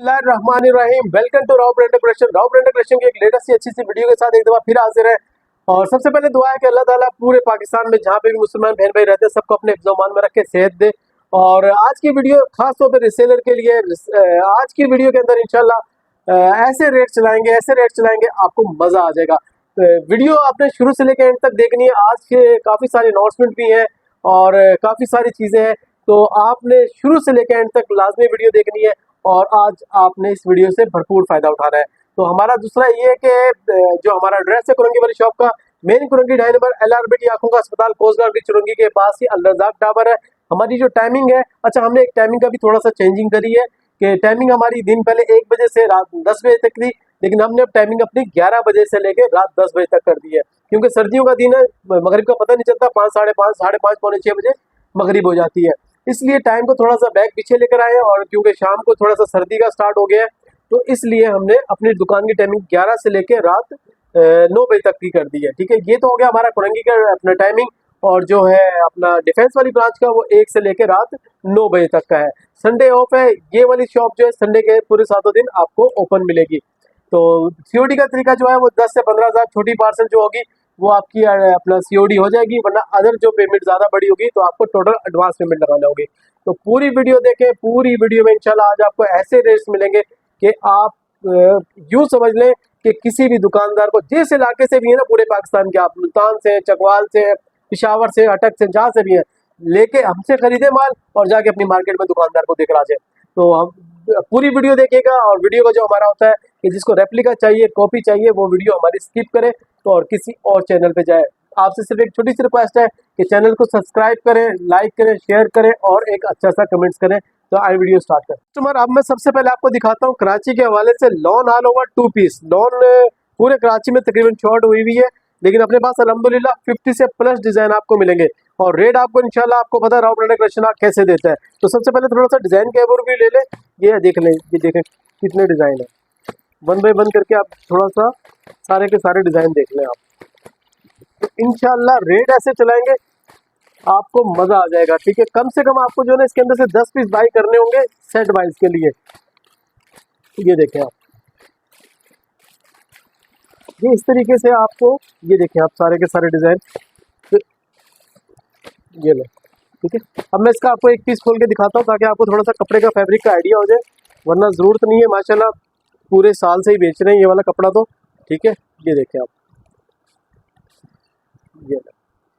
बिस्मिल्लाहिर्रहमानिर्रहीम। Welcome to Rao brand decoration. Rao brand decoration की एक लेटेस्ट सी अच्छी सी वीडियो के साथ एक दफा फिर हाजिर है। और सबसे पहले दुआ है कि अल्लाह ताला पूरे पाकिस्तान में जहाँ पे भी मुसलमान बहन भाई रहते हैं सबको अपने हिफ्ज़-ओ-अमान में रख के सेहत दे। और आज की वीडियो खास तौर पर रिसेलर के लिए। आज की वीडियो के अंदर इंशाल्लाह ऐसे रेट चलाएंगे आपको मजा आ जाएगा। वीडियो आपने शुरू से लेकर एंड तक देखनी है। आज के काफी सारे अनाउंसमेंट भी हैं और काफी सारी चीजें हैं, तो आपने शुरू से लेकर एंड तक लाजमी वीडियो देखनी है और आज आपने इस वीडियो से भरपूर फायदा उठाना है। तो हमारा दूसरा ये है कि जो हमारा एड्रेस है कुरंगी वाली शॉप का, मेन कुरंगी 2.5 नंबर LRBT आंखों का अस्पताल कोस्ट गार्ड की चुरंगी के पास ही अल रज़ाक टावर है। हमारी जो टाइमिंग है, अच्छा हमने एक टाइमिंग का भी थोड़ा सा चेंजिंग करी है कि टाइमिंग हमारी दिन पहले 1 बजे से रात 10 बजे तक थी, लेकिन हमने अब टाइमिंग अपनी 11 बजे से लेकर रात 10 बजे तक कर दी है, क्योंकि सर्दियों का दिन है, मगरिब का पता नहीं चलता, 5, साढ़े पाँच पौने 6 बजे मगरिब हो जाती है। इसलिए टाइम को थोड़ा सा बैक पीछे लेकर आए हैं और क्योंकि शाम को थोड़ा सा सर्दी का स्टार्ट हो गया है, तो इसलिए हमने अपनी दुकान की टाइमिंग 11 से लेकर रात 9 बजे तक की कर दी है। ठीक है, ये तो हो गया हमारा कुरंगी का अपना टाइमिंग। और जो है अपना डिफेंस वाली ब्रांच का वो 1 से लेकर रात 9 बजे तक का है। संडे ऑफ है। ये वाली शॉप जो है संडे के पूरे 7 दिन आपको ओपन मिलेगी। तो COD का तरीका जो है वो 10 से 15 हज़ार छोटी पार्सल जो होगी वो आपकी अपना COD हो जाएगी, वरना अदर जो पेमेंट ज़्यादा बड़ी होगी तो आपको टोटल एडवांस पेमेंट लगाना होगी। तो पूरी वीडियो देखें, पूरी वीडियो में इंशाल्लाह आज आपको ऐसे रेट्स मिलेंगे कि आप यूँ समझ लें कि किसी भी दुकानदार को जिस इलाके से भी है ना, पूरे पाकिस्तान के, आप मुल्तान से, चकवाल से, पिशावर से, अटक से, जहाँ से भी हैं, लेके हमसे खरीदे माल और जाके अपनी मार्केट में दुकानदार को दिखला जाए। तो हम पूरी वीडियो देखिएगा और वीडियो का जो हमारा होता है कि जिसको रेप्लिका चाहिए, कॉपी चाहिए, वो वीडियो हमारी स्किप करे तो और किसी और चैनल पे जाए। आपसे सिर्फ एक छोटी सी रिक्वेस्ट है कि चैनल को सब्सक्राइब करें, लाइक करें, शेयर करें और एक अच्छा सा कमेंट्स करें। तो आई वीडियो स्टार्ट करें। कस्टमर, अब मैं सबसे पहले आपको दिखाता हूँ कराची के हवाले से lawn all over 2 piece lawn. पूरे कराची में तकरीबन शॉर्ट हुई हुई है, लेकिन अपने पास अल्हम्दुलिल्लाह 50 से प्लस डिजाइन आपको मिलेंगे और रेट आपको इंशाल्लाह आपको पता है राव ब्रांड डेकोरेशन कैसे देता है। तो सबसे पहले थोड़ा सा डिजाइन के ओवरव्यू ले लें। ये देख लें, ये देखें कितने डिजाइन है, 1 बाय 1 करके आप थोड़ा सा सारे के सारे डिजाइन देख लें आप। तो इंशाल्लाह रेट ऐसे चलाएंगे आपको मजा आ जाएगा। ठीक है, कम से कम आपको जो है इसके अंदर से 10 पीस बाई करने होंगे सेट वाइज के लिए। ये देखें आप, ये इस तरीके से आपको, ये देखें आप सारे के सारे डिजाइन, ये ले। ठीक है, अब मैं इसका आपको एक पीस खोल के दिखाता हूँ ताकि आपको थोड़ा सा कपड़े का फैब्रिक का आइडिया हो जाए, वरना ज़रूरत नहीं है। माशाल्लाह पूरे साल से ही बेच रहे हैं ये वाला कपड़ा तो। ठीक है, ये देखें आप, ये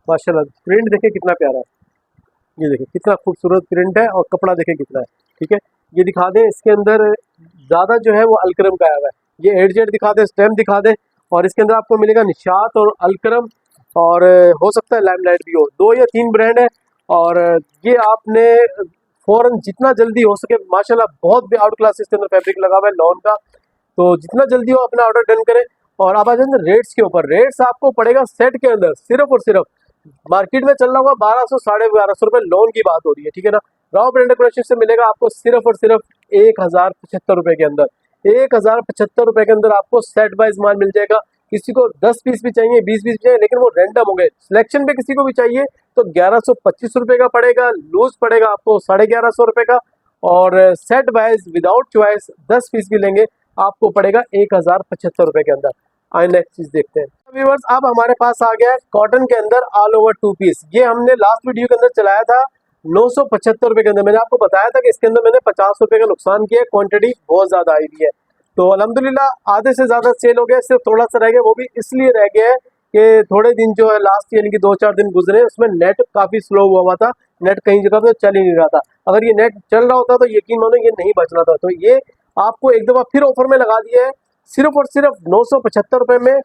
माशाल्लाह प्रिंट देखें कितना प्यारा है, ये देखें कितना खूबसूरत प्रिंट है और कपड़ा देखें कितना है। ठीक है, ये दिखा दें, इसके अंदर ज़्यादा जो है वो अलकरम का आया हुआ है। ये एडजेट दिखा दें, स्टैम्प दिखा दें, और इसके अंदर आपको मिलेगा निशात और अलकरम, और हो सकता है लाइमलाइट भी हो, 2 या 3 ब्रांड है। और ये आपने फ़ौरन जितना जल्दी हो सके, माशाल्लाह बहुत भी आउट क्लास इसके अंदर फैब्रिक लगा हुआ है लॉन का, तो जितना जल्दी हो अपना ऑर्डर डन करें। और अब आ जाए रेट्स के ऊपर। रेट्स आपको पड़ेगा सेट के अंदर सिर्फ और सिर्फ, मार्केट में चल रहा हुआ 1200 साढ़े 1200 रुपये लोन की बात हो रही है। ठीक है ना, राव ब्रांड डेकोरेशन से मिलेगा आपको सिर्फ और सिर्फ 1075 रुपये के अंदर। 1075 रुपये के अंदर आपको सेट वाइज माल मिल जाएगा। किसी को 10 पीस भी चाहिए, 20 पीस भी चाहिए, लेकिन वो रैंडम हो गए। सिलेक्शन पे किसी को भी चाहिए तो 1125 रुपये का पड़ेगा, लूज पड़ेगा आपको 1150 रुपये का, और set wise without choice 10 piece भी लेंगे आपको पड़ेगा 1075 रुपये के अंदर। आइए नेक्स्ट चीज देखते हैं व्यूअर्स। अब हमारे पास आ गया है कॉटन के अंदर ऑल ओवर 2 पीस। ये हमने लास्ट वीडियो के अंदर चलाया था 975 रुपये के अंदर। मैंने आपको बताया था कि इसके अंदर मैंने 50 रुपये का नुकसान किया, क्वांटिटी बहुत ज्यादा आई हुई है। तो अल्हम्दुलिल्लाह आधे से ज्यादा सेल हो गया, सिर्फ थोड़ा सा रह गया। वो भी इसलिए रह गया है कि थोड़े दिन जो है लास्ट यानी कि 2-4 दिन गुजरे, उसमें नेट काफी स्लो हुआ था, नेट कहीं जगह पे चल ही नहीं रहा था। अगर ये नेट चल रहा होता तो यकीन मानो ये नहीं बचना था। तो ये आपको एक दफा फिर ऑफर में लगा दिया है सिर्फ और सिर्फ 975 रुपये में।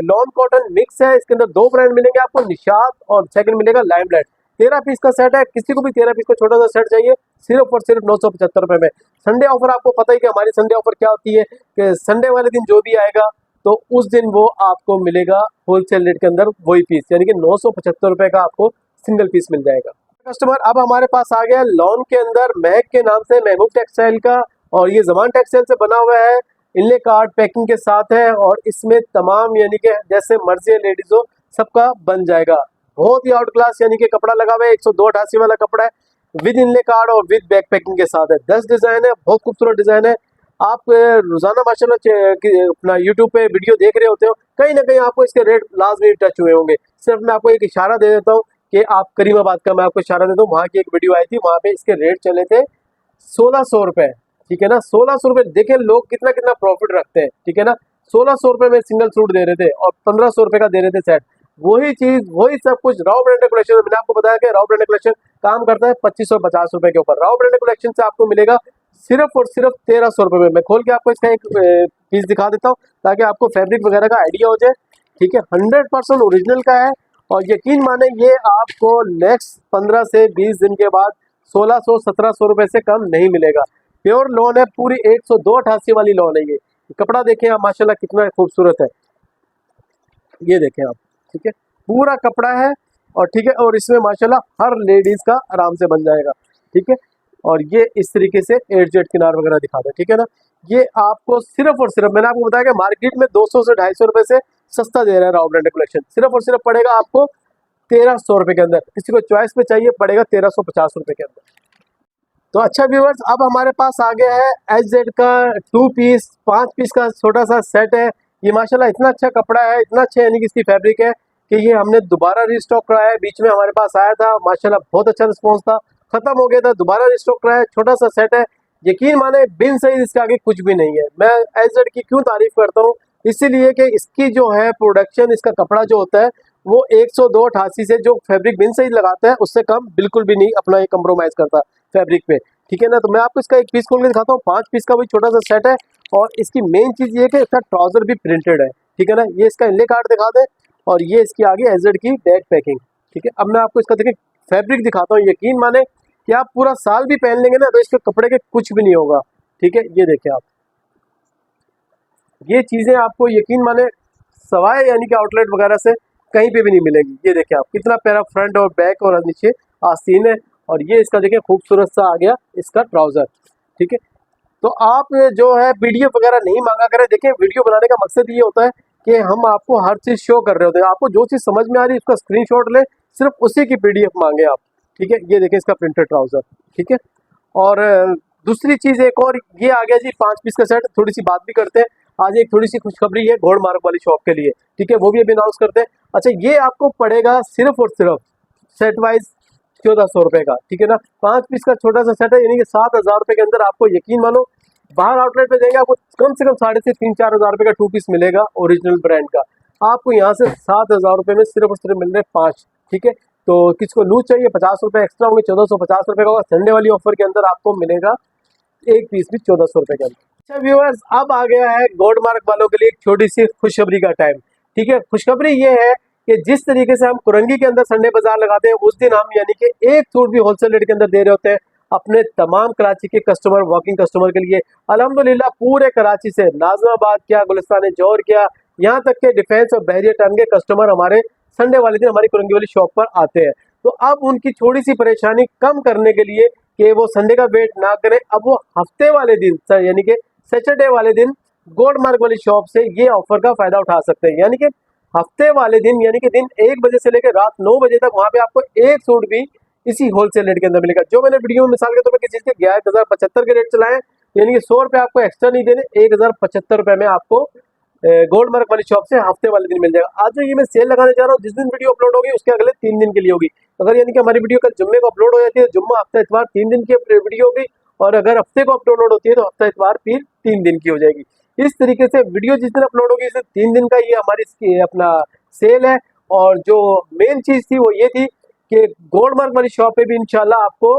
लॉन कॉटन मिक्स है, इसके अंदर 2 ब्रांड मिलेंगे आपको, निशात और सेकंड मिलेगा लाइमलाइट। 13 पीस का सेट है, किसी को भी 13 पीस का छोटा सा सेट चाहिए सिर्फ और सिर्फ 975 रुपये में। संडे ऑफर आपको पता ही कि हमारी संडे ऑफर क्या होती है कि संडे वाले दिन जो भी आएगा तो उस दिन वो आपको मिलेगा होलसेल रेट के अंदर वही पीस, यानी कि 975 रुपये का आपको सिंगल पीस मिल जाएगा। कस्टमर, अब हमारे पास आ गया लॉन के अंदर महक के नाम से, महबूब टेक्सटाइल का, और ये जमान टेक्सटाइल से बना हुआ है, इनले कार्ड पैकिंग के साथ है, और इसमें तमाम यानी कि जैसे मर्जी है लेडीज हो सबका बन जाएगा। बहुत ही आउट क्लास यानी कि कपड़ा लगा हुआ है, 102-88 वाला कपड़ा है, विद इनले कार्ड और विद बैक पैकिंग के साथ है। 10 डिजाइन है, बहुत खूबसूरत डिजाइन है। आप रोजाना माशाल्लाह अपना यूट्यूब पे वीडियो देख रहे होते हो, कहीं ना कहीं आपको इसके रेट लाजमी टच हुए होंगे। सिर्फ मैं आपको एक इशारा दे देता हूँ कि आप करीमाबाद का मैं आपको इशारा देता हूँ, वहाँ की एक वीडियो आई थी, वहाँ पे इसके रेट चले थे 1600 रुपए। ठीक है ना, 1600 रुपए। देखे लोग कितना कितना प्रॉफिट रखते हैं। ठीक है ना, 1600 रुपए में सिंगल सूट दे रहे थे और 1500 रुपए का दे रहे थे सेट। वही चीज वही सब कुछ राव ब्रांडेड कलेक्शन। मैंने आपको बताया कि राव ब्रांडेड कलेक्शन काम करता है 2550 रुपए के ऊपर। राव ब्रांडेड कलेक्शन से आपको मिलेगा सिर्फ और सिर्फ 1300 रुपए में। मैं खोल के आपको इसका एक पीस दिखा देता हूँ ताकि आपको फैब्रिक वगैरह का आइडिया हो जाए। ठीक है, 100% ओरिजिनल का है और यकीन माने ये आपको नेक्स्ट 15 से 20 दिन के बाद 1600-1700 रुपए से कम नहीं मिलेगा। प्योर लॉन है, पूरी 102-88 वाली लॉन है। ये कपड़ा देखें आप माशाल्लाह कितना खूबसूरत है, ये देखें आप। ठीक है, पूरा कपड़ा है और ठीक है, और इसमें माशाल्लाह हर लेडीज का आराम से बन जाएगा। ठीक है, और ये इस तरीके से एट जेड किनार वगैरह दिखा दे। ठीक है ना, ये आपको सिर्फ और सिर्फ मैंने आपको बताया कि मार्केट में 200 से 250 रुपए से सस्ता दे रहा है राव ब्रांडेड कलेक्शन। सिर्फ और सिर्फ पड़ेगा आपको 1300 रुपए के अंदर। किसी को चॉइस में चाहिए पड़ेगा 1350 रुपए के अंदर। तो अच्छा व्यूअर्स, अब हमारे पास आ गया है एच का 2 पीस 5 पीस का छोटा सा सेट है। ये माशाल्लाह इतना अच्छा कपड़ा है, इतना अच्छा यानी कि इसकी फैब्रिक है कि ये हमने दोबारा रिस्टॉक कराया है। बीच में हमारे पास आया था, माशाल्लाह बहुत अच्छा रिस्पॉन्स था, खत्म हो गया था, दोबारा रिस्टॉक कराया। छोटा सा सेट है, यकीन माने बिन सही इसके आगे कुछ भी नहीं है। मैं एच की क्यों तारीफ करता हूँ, इसीलिए कि इसकी जो है प्रोडक्शन, इसका कपड़ा जो होता है वो 102-88 से जो फैब्रिक बिन सही लगाता है उससे कम बिल्कुल भी नहीं अपना ये कम्प्रोमाइज करता फैब्रिक पे। ठीक है ना, तो मैं आपको इसका एक पीस खोल के दिखाता हूँ। 5 पीस का भी छोटा सा सेट है और इसकी मेन चीज ये है कि इसका ट्राउजर भी प्रिंटेड है। ठीक है ना, ये इसका इनले कार्ड दिखा दे और ये इसकी आगे एजेड की बैक पैकिंग। ठीक है, अब मैं आपको इसका देखिए फैब्रिक दिखाता हूँ। यकीन माने कि आप पूरा साल भी पहन लेंगे ना तो इसके कपड़े के कुछ भी नहीं होगा। ठीक है, ये देखिए आप, ये चीजें आपको यकीन माने सवाए यानी कि आउटलेट वगैरह से कहीं पे भी नहीं मिलेगी। ये देखिए आप, कितना प्यारा फ्रंट और बैक और नीचे आस्तीन है और ये इसका देखिए खूबसूरत सा आ गया इसका ट्राउजर। ठीक है, तो आप जो है पीडीएफ वगैरह नहीं मांगा करें। देखिए वीडियो बनाने का मकसद ये होता है कि हम आपको हर चीज शो कर रहे होते हैं। आपको जो चीज समझ में आ रही है उसका स्क्रीनशॉट ले, सिर्फ उसी की पीडीएफ मांगे आप। ठीक है, ये देखिए इसका प्रिंटेड ट्राउजर। ठीक है, और दूसरी चीज एक और ये आ गया जी 5 पीस का सेट। थोड़ी सी बात भी करते हैं, आज एक थोड़ी सी खुशखबरी है गोल्ड मार्क वाली शॉप के लिए। ठीक है, वो भी अभी अनाउंस करते हैं। अच्छा, ये आपको पड़ेगा सिर्फ और सिर्फ सेट वाइज 1400 रुपए का। ठीक है ना, 5 पीस का छोटा सा सेट है, यानी कि 7000 रुपए के अंदर आपको यकीन मानो बाहर आउटलेट पे देंगे आपको कम से कम 3,500-4,000 रुपए का 2 पीस मिलेगा ओरिजिनल ब्रांड का। आपको यहाँ से 7000 रुपए में सिर्फ और सिर्फ मिल रहे 5। ठीक है, तो किसको लूज चाहिए 50 रुपए एक्स्ट्रा होंगे, 1450 रुपए का होगा। संडे वाली ऑफर के अंदर आपको मिलेगा एक पीस भी 1400 रुपए के अंदर। अच्छा व्यूअर्स, अब आ गया है गोल्ड मार्क वालों के लिए एक छोटी सी खुशखबरी का टाइम। ठीक है, खुशखबरी ये है कि जिस तरीके से हम कुरंगी के अंदर संडे बाजार लगाते हैं, उस दिन हम यानी कि एक सूट भी होलसेल रेट के अंदर दे रहे होते हैं अपने तमाम कराची के कस्टमर, वॉकिंग कस्टमर के लिए। अल्हम्दुलिल्लाह पूरे कराची से, नाजमाबाद क्या, गुलिस्तान जौहर क्या, यहाँ तक के डिफेंस और बहरिया टाउन के कस्टमर हमारे संडे वाले दिन हमारी कुरंगी वाली शॉप पर आते हैं। तो अब उनकी थोड़ी सी परेशानी कम करने के लिए कि वो संडे का वेट ना करें, अब वो हफ्ते वाले दिन यानी कि सैटरडे वाले दिन गोल्ड मार्क वाली शॉप से ये ऑफर का फायदा उठा सकते हैं। यानी कि हफ्ते वाले दिन यानी कि दिन 1 बजे से लेकर रात 9 बजे तक वहां पे आपको एक सूट भी इसी होलसेल रेट के अंदर मिलेगा। जो मैंने वीडियो में मिसाल के तौर पर किसी चीज के 11,075 के रेट चलाए, यानी कि 100 रुपए आपको एक्स्ट्रा नहीं देने, 1,075 रुपए में आपको गोल्ड मार्क वाली शॉप से हफ्ते वाले दिन मिल जाएगा। आज जो ये मैं सेल लगाने जा रहा हूँ, जिस दिन वीडियो अपलोड होगी उसके अगले 3 दिन के लिए होगी। अगर यानी कि हमारी वीडियो कल जुम्मे को अपलोड हो जाती है तो जुम्मा, हफ्ता, इतवार 3 दिन की वीडियो होगी, और अगर हफ्ते को अपलोड होती है तो हफ्ता, इतवार फिर 3 दिन की हो जाएगी। इस तरीके से वीडियो जिस दिन अपलोड होगी इस 3 दिन का ये हमारी अपना सेल है। और जो मेन चीज थी वो ये थी कि गोल्ड मार्क वाली शॉप पे भी इंशाल्लाह आपको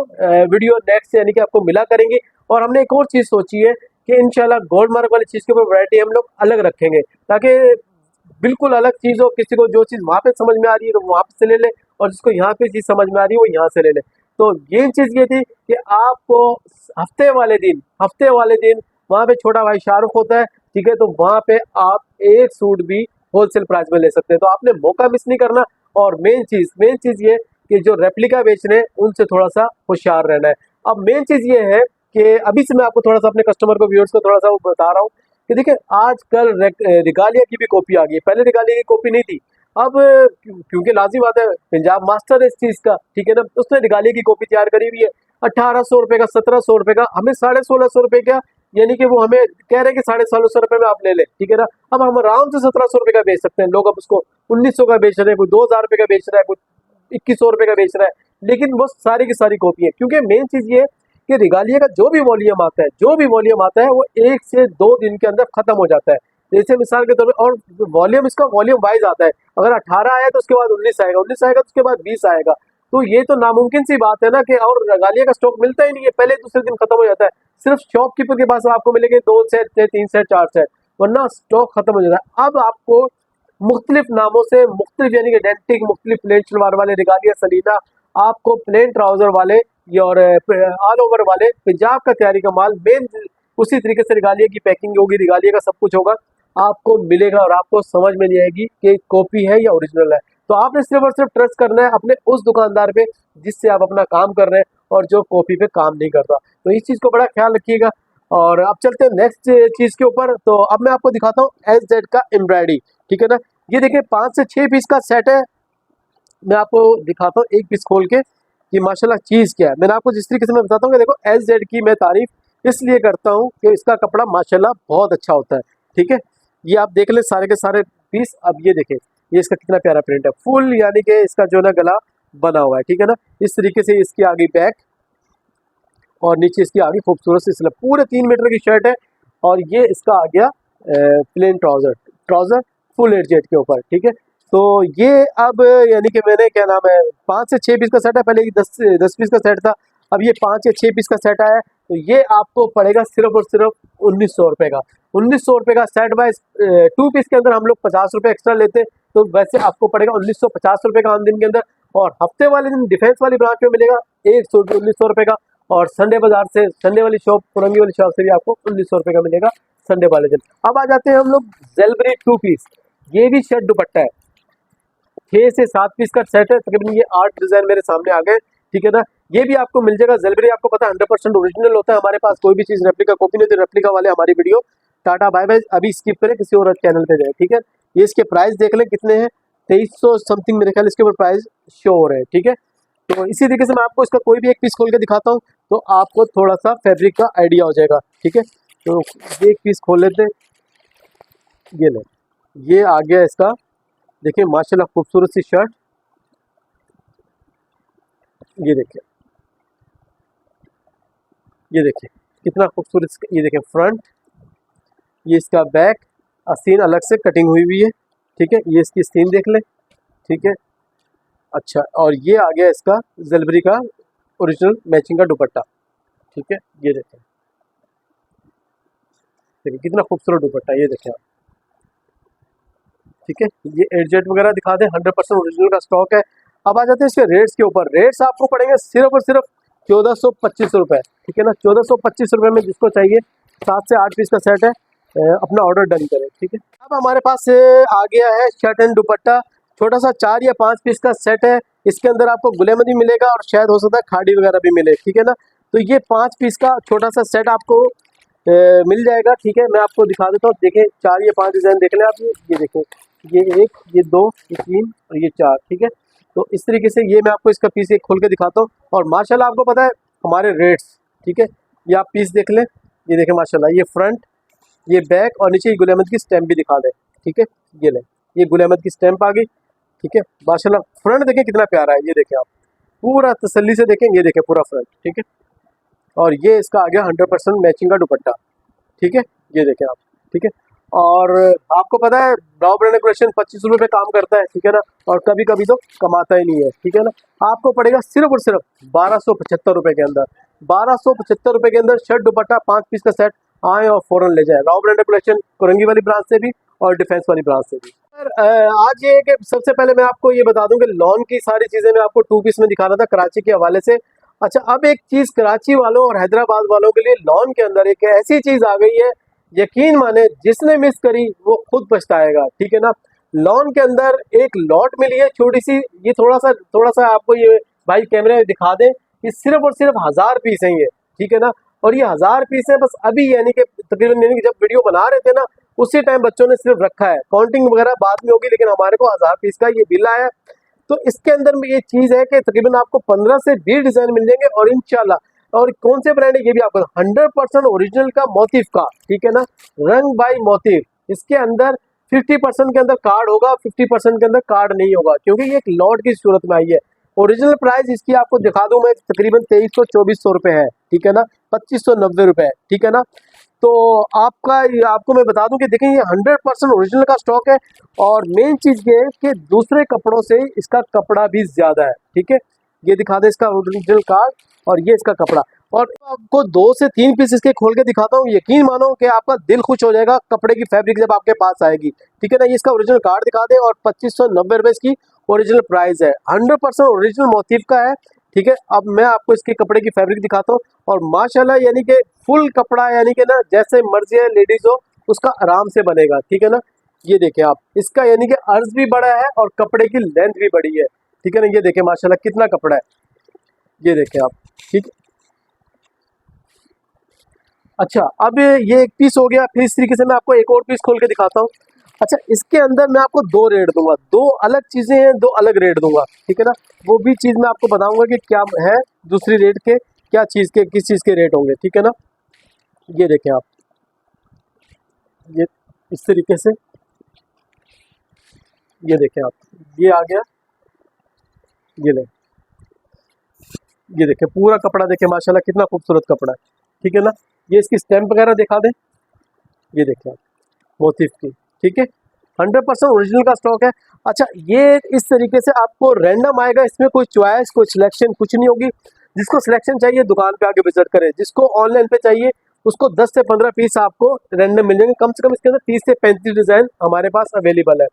वीडियो नेक्स्ट यानी कि आपको मिला करेंगे। और हमने एक और चीज सोची है कि इंशाल्लाह गोल्ड मार्क वाली चीज के ऊपर वैरायटी हम लोग अलग रखेंगे, ताकि बिल्कुल अलग चीज हो। किसी को जो चीज वहां पे समझ में आ रही है तो वहां से ले ले, और जिसको यहाँ पे चीज समझ में आ रही है वो यहाँ से ले ले। तो ये चीज ये थी कि आपको हफ्ते वाले दिन वहां पे छोटा भाई शाहरुख होता है। ठीक है, तो वहां पे आप एक सूट भी होलसेल प्राइस में ले सकते हैं। तो आपने मौका मिस नहीं करना। और मेन चीज ये कि जो रेप्लिका बेच रहे हैं उनसे थोड़ा सा होशियार रहना है। अब मेन चीज ये है कि अभी से मैं आपको थोड़ा सा अपने कस्टमर को, व्यूअर्स को थोड़ा सा वो बता रहा हूँ कि देखिए आजकल रिगालिया की भी कॉपी आ गई है। पहले रिगालिया की कॉपी नहीं थी। अब क्योंकि लाजिम बात है पंजाब मास्टर है इस चीज का, ठीक है ना, उसने रिगालिया की कॉपी तैयार करी हुई है 1800 रुपए का, 1700 रुपए का। हमें 1650 रुपए का यानी कि वो हमें कह रहे हैं कि 1650 रुपए में आप ले लें, ठीक है ना। अब हम आराम से 1700 रुपए का बेच सकते हैं, लोग अब उसको 1900 का बेच रहे हैं, कोई 2000 रुपए का बेच रहा है, कोई 2100 रुपए का बेच रहा है, लेकिन वो सारी की सारी कॉपी है। क्योंकि मेन चीज ये है कि रिगालिया का जो भी वॉल्यूम आता है, जो भी वॉल्यूम आता है वो 1 से 2 दिन के अंदर खत्म हो जाता है। जैसे मिसाल के तौर पर, और वॉल्यूम इसका वॉल्यूम वाइज आता है, अगर 18 आया तो उसके बाद 19 आएगा, 19 आएगा तो उसके बाद 20 आएगा। तो ये तो नामुमकिन सी बात है ना कि, और रिगालिया का स्टॉक मिलता ही नहीं है, पहले दूसरे दिन खत्म हो जाता है। सिर्फ शॉपकीपर के पास आपको मिलेंगे 2 सेट से 3 सेट 4 सेट, वरना स्टॉक खत्म हो जाता है। अब आपको मुख्तलिफ नामों से, मुख्तलिफ यानी कि डेंटिक, मुख्तलिफ प्लेन शलवार वाले रिगालिया सलीना, आपको प्लेन ट्राउजर वाले और ऑल ओवर वाले पंजाब का तैयारी का माल मेन उसी तरीके से रिगालिया की पैकिंग होगी, रिगालिया का सब कुछ होगा, आपको मिलेगा और आपको समझ में नहीं आएगी कि कॉपी है या ओरिजिनल है। तो आपने सिर्फ और सिर्फ ट्रस्ट करना है अपने उस दुकानदार पे जिससे आप अपना काम कर रहे हैं और जो कॉपी पे काम नहीं करता। तो इस चीज़ को बड़ा ख्याल रखिएगा। और अब चलते हैं नेक्स्ट चीज़ के ऊपर। तो अब मैं आपको दिखाता हूँ SZ का एम्ब्रॉयडरी, ठीक है ना। ये देखिए 5 से 6 पीस का सेट है। मैं आपको दिखाता हूँ एक पीस खोल के कि माशाल्लाह चीज़ क्या है। मैंने आपको जिस तरीके से मैं बताता हूँ कि देखो SZ की मैं तारीफ इसलिए करता हूँ कि इसका कपड़ा माशाल्लाह बहुत अच्छा होता है, ठीक है। ये आप देख लें सारे के सारे पीस। अब ये देखें, ये इसका कितना प्यारा प्रिंट है, फुल यानी कि इसका जो ना गला बना हुआ है, ठीक है ना। इस तरीके से इसकी आगे बैक और नीचे इसकी आगे खूबसूरत सी स्लीव, पूरे 3 मीटर की शर्ट है। और ये इसका आ गया प्लेन ट्राउजर फुल एडजेट के ऊपर, ठीक है। तो ये अब यानी कि मैंने क्या नाम है 5 से 6 पीस का सेट है, पहले ये 10 पीस का सेट था, अब ये 5 या 6 पीस का सेट आया है। तो ये आपको पड़ेगा सिर्फ और सिर्फ 1900 रुपये का। 1900 रुपये का सेट बाय 2 पीस के अंदर हम लोग 50 रुपये एक्स्ट्रा लेते हैं, तो वैसे आपको पड़ेगा 1950 रुपये का आम दिन के अंदर। और हफ्ते वाले दिन डिफेंस वाली ब्रांच में मिलेगा एक सूट 1900 रुपये का, और संडे बाजार से, संडे वाली शॉप, पुरंगी वाली शॉप से भी आपको 1900 रुपये का मिलेगा संडे वाले दिन। अब आ जाते हैं हम लोग जेलबरी 2 पीस। ये भी शर्ट दुपट्टा है, 6 से 7 पीस का सेट है, तकरीबन ये 8 डिजाइन मेरे सामने आ गए, ठीक है ना। ये भी आपको मिल जाएगा। जेलबरी आपको पता है 100% ओरिजिनल होता है, हमारे पास कोई भी चीज़ रेप्लिका कॉपी नहीं होती। रेप्लिका वाले हमारी वीडियो टाटा बाय बाय अभी स्किप करें, किसी और चैनल पे जाए, ठीक है। ये इसके प्राइस देख लें कितने हैं, 2300 समथिंग मेरे ख्याल इसके ऊपर प्राइस शो हो रहे हैं, ठीक है। तो इसी तरीके से मैं आपको इसका कोई भी एक पीस खोल के दिखाता हूँ तो आपको थोड़ा सा फैब्रिक का आइडिया हो जाएगा, ठीक है। तो एक पीस खोल लेते हैं, ये ले, ये आ गया इसका, देखिए माशाल्लाह खूबसूरत सी शर्ट। ये देखिए, ये देखिए कितना खूबसूरत, ये देखिए फ्रंट, ये इसका बैक, आस्तीन अलग से कटिंग हुई हुई है, ठीक है। ये इसकी आस्तीन देख लें, ठीक है। अच्छा, और ये आ गया इसका जेलबरी का ओरिजिनल मैचिंग का दुपट्टा, ठीक है। ये देखें, देखिए कितना खूबसूरत दुपट्टा, ये देखें आप, ठीक है। ये एडजेट वगैरह दिखा दें, 100% ओरिजिनल का स्टॉक है। अब आ जाते हैं इसके रेट्स के ऊपर। रेट्स आपको पड़ेंगे सिर्फ और सिर्फ 1425 रुपये, ठीक है ना। 1425 रुपये में जिसको चाहिए 7 से 8 पीस का सेट है, अपना ऑर्डर डन करें, ठीक है। अब हमारे पास आ गया है शर्ट एंड दुपट्टा, छोटा सा 4 या 5 पीस का सेट है। इसके अंदर आपको गुलेमदी मिलेगा और शायद हो सकता है खाड़ी वगैरह भी मिले, ठीक है ना। तो ये 5 पीस का छोटा सा सेट आपको मिल जाएगा, ठीक है। मैं आपको दिखा देता हूँ, देखें 4 या 5 डिज़ाइन देख लें आप। ये देखें, ये 1, ये 2, ये 3 और ये 4, ठीक है। तो इस तरीके से ये मैं आपको इसका पीस एक खोल के दिखाता हूँ। और माशाल्लाह आपको पता है हमारे रेट्स, ठीक है। ये आप पीस देख लें, ये देखें माशाल्लाह, ये फ्रंट, ये बैक और नीचे गुल अहमद की स्टैम्प भी दिखा दें, ठीक है। ये लें, ये गुल अहमद की स्टैम्प आ गई, ठीक है। माशाल्लाह फ्रंट देखें कितना प्यारा है, ये देखें आप, पूरा तसल्ली से देखें, ये देखें पूरा फ्रंट, ठीक है। और ये इसका आ गया 100% मैचिंग का दुपट्टा, ठीक है। ये देखें आप, ठीक है। और आपको पता है ब्राउ ब्रांड डेकोरेशन 25 रुपये पे काम करता है, ठीक है ना। और कभी कभी तो कमाता ही नहीं है, ठीक है ना। आपको पड़ेगा सिर्फ और सिर्फ 1275 रुपये के अंदर। 1275 रुपये के अंदर शर्ट दुपट्टा 5 पीस का सेट, आए और फ़ौरन ले जाए। ब्राउ ब्रांड डेकोरेशन कुरंगी वाली ब्रांच से भी और डिफेंस वाली ब्रांच से भी। आज ये है कि सबसे पहले मैं आपको ये बता दूं कि लॉन की सारी चीज़ें मैं आपको 2 पीस में दिखा रहा था कराची के हवाले से। अच्छा, अब एक चीज़ कराची वालों और हैदराबाद वालों के लिए लॉन के अंदर एक ऐसी चीज़ आ गई है, यकीन माने जिसने मिस करी वो खुद पछताएगा, ठीक है ना। लॉन के अंदर एक लॉट मिली है छोटी सी, ये थोड़ा सा आपको ये भाई कैमरे में दिखा दें, ये सिर्फ और सिर्फ 1000 पीस हैं ये, ठीक है ना। और ये 1000 पीस है बस अभी, यानी कि तकरीबन यानी कि जब वीडियो बना रहे थे ना उसी टाइम बच्चों ने सिर्फ रखा है, काउंटिंग वगैरह बाद में होगी, लेकिन हमारे को 1000 पीस का ये बिल आया। तो इसके अंदर में ये चीज़ है कि तकरीबन आपको 15 से 20 डिज़ाइन मिल जाएंगे और इंशाल्लाह और कौन से ब्रांड है ये भी आपको 100% ओरिजिनल का मोटिव का, ठीक है ना, रंग बाई मोटिव। इसके अंदर 50% के अंदर कार्ड होगा, 50% के अंदर कार्ड नहीं होगा, क्योंकि ये एक लॉट की सूरत में आई है। ओरिजिनल प्राइस इसकी आपको दिखा दूं मैं, तकरीबन 2300-2400 रुपए है, ठीक है ना, 2590 रुपए, ठीक है ना। तो आपको मैं बता दूं कि देखिए ये 100% ओरिजिनल का स्टॉक है, और मेन चीज ये है कि दूसरे कपड़ों से इसका कपड़ा भी ज्यादा है, ठीक है। ये दिखा दे इसका ओरिजिनल कार्ड, और ये इसका कपड़ा, और आपको 2 से 3 पीस इसके खोल के दिखाता हूँ, यकीन मानो कि आपका दिल खुश हो जाएगा कपड़े की फैब्रिक जब आपके पास आएगी, ठीक है ना। ये इसका ओरिजिनल कार्ड दिखा दे, और 2590 रुपए इसकी ओरिजिनल प्राइस है, 100% ओरिजिनल मोटिव का है, ठीक है। अब मैं आपको इसके कपड़े की फैब्रिक दिखाता हूँ, और माशाल्लाह यानी कि फुल कपड़ा, यानी कि ना जैसे मर्जी है लेडीज हो उसका आराम से बनेगा, ठीक है ना। ये देखें आप, इसका यानी कि अर्ज भी बड़ा है और कपड़े की लेंथ भी बड़ी है, ठीक है ना। ये देखें माशाल्लाह कितना कपड़ा है, ये देखें आप, ठीक है। अच्छा, अब ये एक पीस हो गया, फिर इस तरीके से मैं आपको एक और पीस खोल के दिखाता हूँ। अच्छा, इसके अंदर मैं आपको 2 रेट दूंगा, 2 अलग चीजें हैं, 2 अलग रेट दूंगा, ठीक है ना। वो भी चीज मैं आपको बताऊंगा कि क्या है दूसरी रेट के, क्या चीज के, किस चीज के रेट होंगे, ठीक है ना। ये देखें आप, ये इस तरीके से, ये देखें आप, ये आ गया, ये ले, ये देखें पूरा कपड़ा देखें माशाल्लाह कितना खूबसूरत कपड़ा है, ठीक है ना। ये इसकी स्टैम्प वगैरह दिखा दें, ये देखें आप, मोटिफ की, ठीक है, 100% ओरिजिनल का स्टॉक है। अच्छा, ये इस तरीके से आपको रैंडम आएगा, इसमें कोई चॉइस, कोई सिलेक्शन कुछ नहीं होगी। जिसको सिलेक्शन चाहिए दुकान पे आके विजिट करें, जिसको ऑनलाइन पे चाहिए उसको 10 से 15 पीस आपको रैंडम मिल जाएंगे, कम से कम इसके अंदर 30 से 35 डिजाइन हमारे पास अवेलेबल है।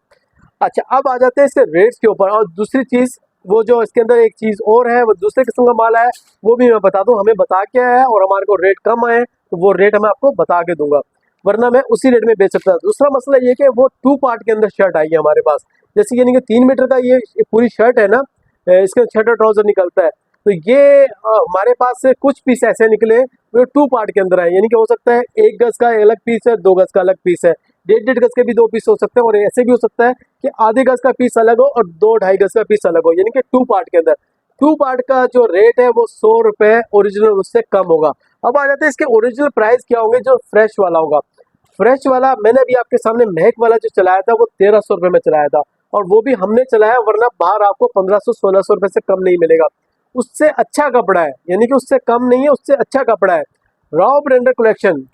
अच्छा, अब आ जाते हैं इसके रेट्स के ऊपर, और दूसरी चीज वो जो इसके अंदर एक चीज और है, वो दूसरे किस्म का माल है, वो भी मैं बता दूं, हमें बता के आया है और हमारे को रेट कम आए तो वो रेट मैं आपको बता के दूंगा, वरना मैं उसी रेट में बेच सकता था। दूसरा मसला ये कि वो 2 पार्ट के अंदर शर्ट आई है हमारे पास, जैसे यानी कि 3 मीटर का ये पूरी शर्ट है ना, इसके शर्ट और ट्राउजर निकलता है, तो ये हमारे पास से कुछ पीस ऐसे निकले जो 2 पार्ट के अंदर आए, यानी कि हो सकता है 1 गज का अलग पीस है, 2 गज का अलग पीस है, 1.5 गज के भी 2 पीस हो सकते हैं, और ऐसे भी हो सकता है कि आधे गज का पीस अलग हो और 2-2.5 गज का पीस अलग हो, यानी कि 2 पार्ट के अंदर। 2 पार्ट का जो रेट है वो 100 रुपए ओरिजिनल उससे कम होगा। अब आ जाते हैं इसके ओरिजिनल प्राइस क्या होंगे जो फ्रेश वाला होगा। फ्रेश वाला मैंने अभी आपके सामने महक वाला जो चलाया था वो 1300 रुपए में चलाया था, और वो भी हमने चलाया, वरना बाहर आपको 1500-1600 रुपए से कम नहीं मिलेगा। उससे अच्छा कपड़ा है, यानी कि उससे कम नहीं है, उससे अच्छा कपड़ा है। रॉ ब्रांडेड कलेक्शन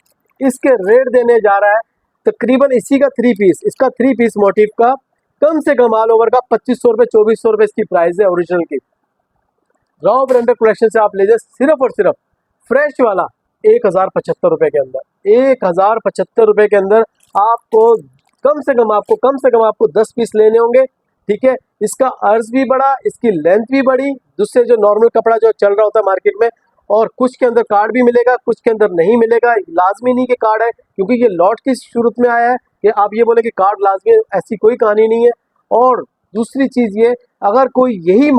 इसके रेट देने जा रहा है तकरीबन इसी का 3 पीस, इसका 3 पीस मोटिव का कम से कम ऑल ओवर का 2500 रुपए 2400 रुपए इसकी प्राइस है ओरिजिनल की। रॉ ब्रांडेड कलेक्शन से आप ले जाए सिर्फ और सिर्फ फ्रेश वाला 1075 रुपए के अंदर, 1075 रुपए के अंदर आपको कम से कम आपको 10 पीस लेने होंगे, ठीक है। इसका अर्ज भी बड़ा, इसकी लेंथ भी बड़ी, दूसरे जो नॉर्मल कपड़ा जो चल रहा होता है मार्केट में, और कुछ के अंदर कार्ड भी मिलेगा, कुछ के अंदर नहीं मिलेगा। लाजमी नहीं कि कार्ड है, क्योंकि ये लॉट की शुरुआत में आया है कि आप ये बोले कि कार्ड लाजमी है, ऐसी कोई कहानी नहीं है। और दूसरी चीज ये, अगर कोई यही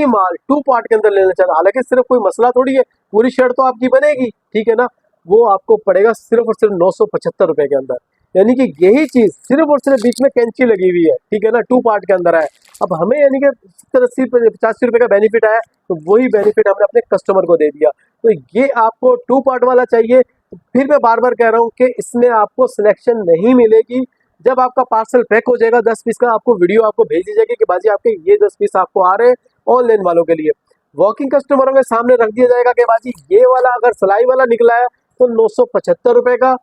माल 2 पार्ट के अंदर लेना चाहता, हालांकि सिर्फ कोई मसला थोड़ी है, पूरी शर्ट तो आपकी बनेगी, ठीक है ना, वो आपको पड़ेगा सिर्फ और सिर्फ 975 रुपए के अंदर, यानी कि यही चीज सिर्फ और सिर्फ बीच में कैंची लगी हुई है, ठीक है ना, 2 पार्ट के अंदर है। अब हमें यानी कि 70-80-85 रुपए का बेनिफिट आया, तो वही बेनिफिट हमने अपने कस्टमर को दे दिया। तो ये आपको 2 पार्ट वाला चाहिए, फिर मैं बार बार कह रहा हूँ कि इसमें आपको सिलेक्शन नहीं मिलेगी। जब आपका पार्सल पैक हो जाएगा 10 पीस का, आपको वीडियो आपको भेज दी जाएगी कि बाजी आपके ये 10 पीस आपको आ रहे हैं ऑनलाइन वालों के लिए। वॉकिंग कस्टमरों के सामने रख दिया जाएगा कि बाजी ये वाला अगर सिलाई वाला निकला है तो 975 रुपए का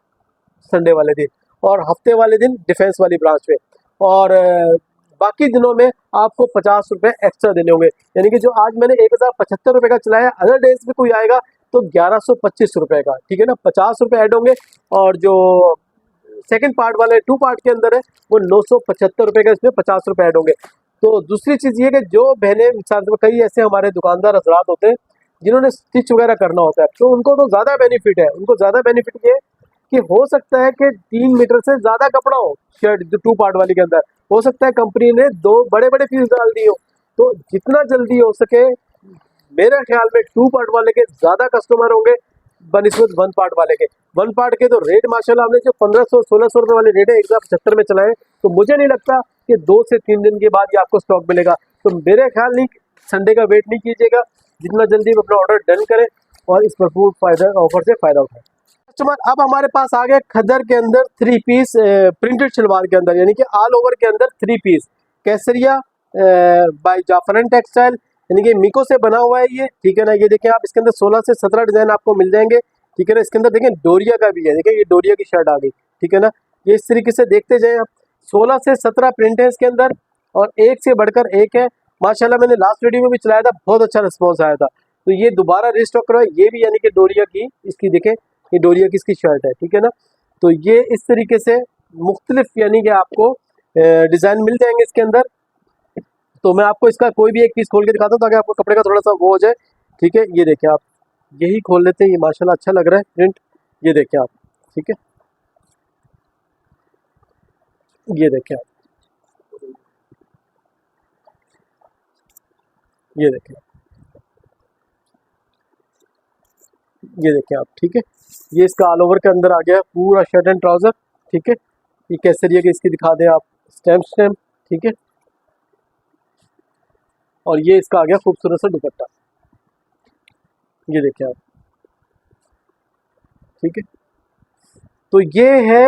संडे वाले दिन, और हफ्ते वाले दिन डिफेंस वाली ब्रांच में, और बाकी दिनों में आपको 50 रुपए एक्स्ट्रा देने होंगे। यानी कि जो आज मैंने 1075 रुपए का चलाया, अदर डेज में कोई आएगा तो 1125 रुपए का, ठीक है ना, 50 रुपए ऐड होंगे। और जो सेकंड पार्ट वाले 2 पार्ट के अंदर है वो 975 रुपए का, इसमें 50 रुपए ऐड होंगे। तो दूसरी चीज ये कि जो बहनें मिसाल से कई ऐसे हमारे दुकानदार हजरात होते हैं जिन्होंने स्टिच वगैरह करना होता है, तो उनको तो ज्यादा बेनिफिट है। उनको ज्यादा बेनिफिट ये कि हो सकता है कि 3 मीटर से ज्यादा कपड़ा हो शर्ट जो 2 पार्ट वाली के अंदर, हो सकता है कंपनी ने 2 बड़े बड़े पीस डाल दिए हो, तो जितना जल्दी हो सके मेरे ख्याल में 2 पार्ट वाले के ज्यादा कस्टमर होंगे बनिस्बत 1 पार्ट वाले के। 1 पार्ट के तो रेट माशाल्लाह हमने जो 1500-1600 रुपए वाले रेट है 1075 में चलाए, तो मुझे नहीं लगता कि 2 से 3 दिन के बाद ये आपको स्टॉक मिलेगा। तो मेरे ख्याल नहीं, संडे का वेट नहीं कीजिएगा, जितना जल्दी अपना ऑर्डर डन करें और इस भरपूर फायदा ऑफर से फायदा उठाएं। कस्टमर अब हमारे पास आ गया खद्दर के अंदर 3 पीस प्रिंटेड शलवार के अंदर, यानी कि ऑल ओवर के अंदर 3 पीस केसरिया बाय जाफरन टेक्सटाइल, यानी कि मिको से बना हुआ है ये, ठीक है ना। ये देखें आप, इसके अंदर 16 से 17 डिजाइन आपको मिल जाएंगे, ठीक है ना। इसके अंदर देखें डोरिया का भी है, देखिए ये डोरिया की शर्ट आ गई, ठीक है ना। ये इस तरीके से देखते जाए आप, 16 से 17 प्रिंट है इसके अंदर और एक से बढ़कर एक है माशाल्लाह। मैंने लास्ट वीडियो में भी चलाया था, बहुत अच्छा रिस्पॉन्स आया था, तो ये दोबारा रिस्टॉक करवाए। ये भी यानी कि डोरिया की, इसकी देखें ये डोरिया की इसकी शर्ट है, ठीक है ना। तो ये इस तरीके से मुख्तलिफ यानी कि आपको डिज़ाइन मिल जाएंगे इसके अंदर। तो मैं आपको इसका कोई भी एक पीस खोल के दिखाता हूँ ताकि आपको कपड़े का थोड़ा सा वो हो जाए, ठीक है। ये देखें आप, यही खोल लेते हैं, ये माशाल्लाह अच्छा लग रहा है प्रिंट, ये देखें आप, ठीक है। ये देखें आप, ये देखें, ये देखें आप, ठीक है। ये इसका ऑल ओवर के अंदर आ गया पूरा शर्ट एंड ट्राउजर, ठीक है। ये कैसरिया की इसकी दिखा दें आप, स्टैम्प, ठीक है। और ये इसका आ गया खूबसूरत सा दुपट्टा, ये देखें आप, ठीक है। तो ये है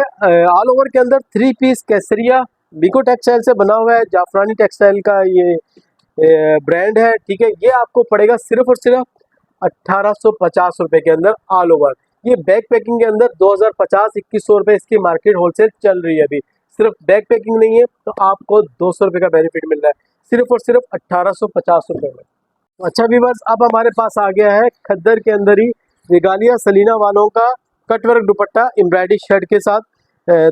ऑल ओवर के अंदर 3 पीस केसरिया, बिको टेक्सटाइल से बना हुआ है, जाफरानी टेक्सटाइल का ये ब्रांड है, ठीक है। ये आपको पड़ेगा सिर्फ और सिर्फ 1850 रुपये के अंदर ऑल ओवर। ये बैक पैकिंग के अंदर 2050-2100 रुपये इसकी मार्केट होलसेल चल रही है अभी। सिर्फ बैक पैकिंग नहीं है तो आपको 200 रुपये का बेनिफिट मिल रहा है, सिर्फ और सिर्फ 1850 रुपये में। अच्छा व्यूअर्स, अब हमारे पास आ गया है खद्दर के अंदर ही रेगालिया सलीना वालों का कटवर्क दुपट्टा एम्ब्रॉयडरी शर्ट के साथ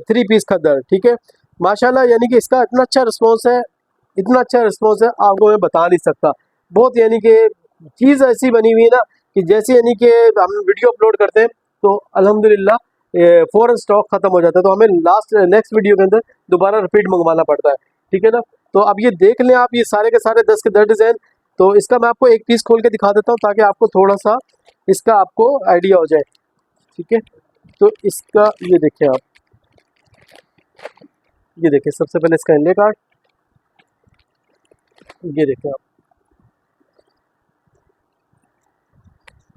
3 पीस खद्दर, ठीक है। माशाल्लाह, यानी कि इसका इतना अच्छा रिस्पॉन्स है, इतना अच्छा रिस्पॉन्स है आपको मैं बता नहीं सकता। बहुत यानी कि चीज़ ऐसी बनी हुई है ना कि जैसे यानी कि हम वीडियो अपलोड करते हैं तो अल्हम्दुलिल्लाह फ़ौरन स्टॉक ख़त्म हो जाता है, तो हमें नेक्स्ट वीडियो के अंदर दोबारा रिपीट मंगवाना पड़ता है, ठीक है ना। तो अब ये देख लें आप, ये सारे के सारे 10 के 10 डिज़ाइन। तो इसका मैं आपको एक पीस खोल के दिखा देता हूँ ताकि आपको थोड़ा सा इसका आपको आइडिया हो जाए, ठीक है। तो इसका ये देखें आप, ये देखें सबसे पहले इसका इंले कार्ड, ये देखें आप,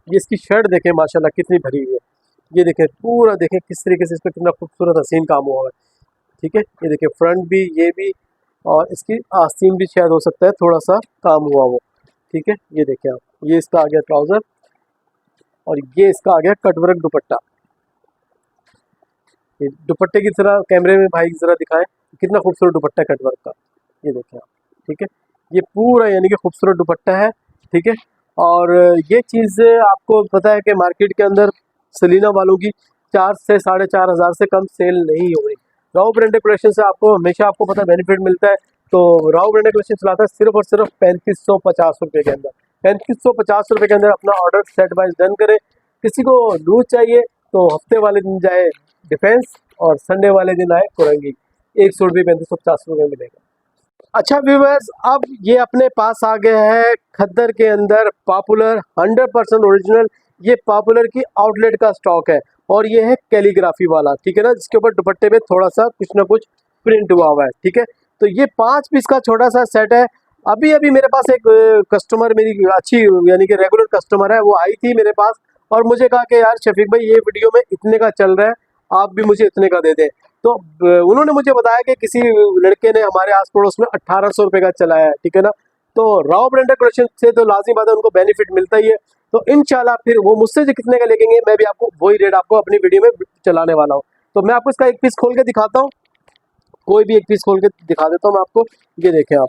ये इसकी शर्ट देखें माशाल्लाह कितनी भरी हुई है। ये देखें पूरा, देखें किस तरीके से इस पर कितना खूबसूरत हसीन काम हुआ है, ठीक है। ये देखें फ्रंट भी, ये भी, और इसकी आस्तीन भी शायद हो सकता है थोड़ा सा काम हुआ वो, ठीक है। ये देखें आप, ये इसका आ गया ट्राउज़र और ये इसका आ गया कटवर्क दुपट्टा। ये दुपट्टे की तरह कैमरे में भाई ज़रा दिखाएं कितना खूबसूरत दुपट्टा है कटवर्क का, ये देखें आप, ठीक है। ये पूरा यानी कि खूबसूरत दुपट्टा है, ठीक है। और ये चीज़ आपको पता है कि मार्केट के अंदर सलीना वालों की 4 से 4,500 से कम सेल नहीं हो रही। राव ब्रांडेड कलेक्शन से आपको हमेशा आपको पता बेनिफिट मिलता है। तो राव ब्रांडेड कलेक्शन चलाता है सिर्फ और सिर्फ 3550 रुपये के अंदर। 3550 रुपये के अंदर अपना ऑर्डर सेट वाइज डन करें। किसी को लूज चाहिए तो हफ्ते वाले दिन जाए डिफेंस और संडे वाले दिन आए कुरंगी, एक सूट भी 3550 रुपये मिलेगा। अच्छा व्यूवर्स, अब ये अपने पास आ गया है खद्दर के अंदर पॉपुलर 100% ओरिजिनल, ये पॉपुलर की आउटलेट का स्टॉक है और ये है कैलीग्राफी वाला, ठीक है ना, जिसके ऊपर दुपट्टे पे थोड़ा सा कुछ ना कुछ प्रिंट हुआ हुआ है, ठीक है। तो ये 5 पीस का छोटा सा सेट है। अभी अभी मेरे पास एक कस्टमर, मेरी अच्छी यानी कि रेगुलर कस्टमर है, वो आई थी मेरे पास और मुझे कहा कि यार शफीक भाई ये वीडियो में इतने का चल रहा है, आप भी मुझे इतने का दे दें। तो उन्होंने मुझे बताया कि किसी लड़के ने हमारे आस पड़ोस में 1800 रुपये का चलाया है, ठीक है ना। तो राव ब्रांडेड कलेक्शन से तो लाजिम बात है उनको बेनिफिट मिलता ही है। तो इंशाल्लाह फिर वो मुझसे जो कितने का लेंगे मैं भी आपको वही रेट आपको अपनी वीडियो में चलाने वाला हूँ। तो मैं आपको इसका एक पीस खोल के दिखाता हूँ, कोई भी एक पीस खोल के दिखा देता हूँ मैं आपको। ये देखें आप,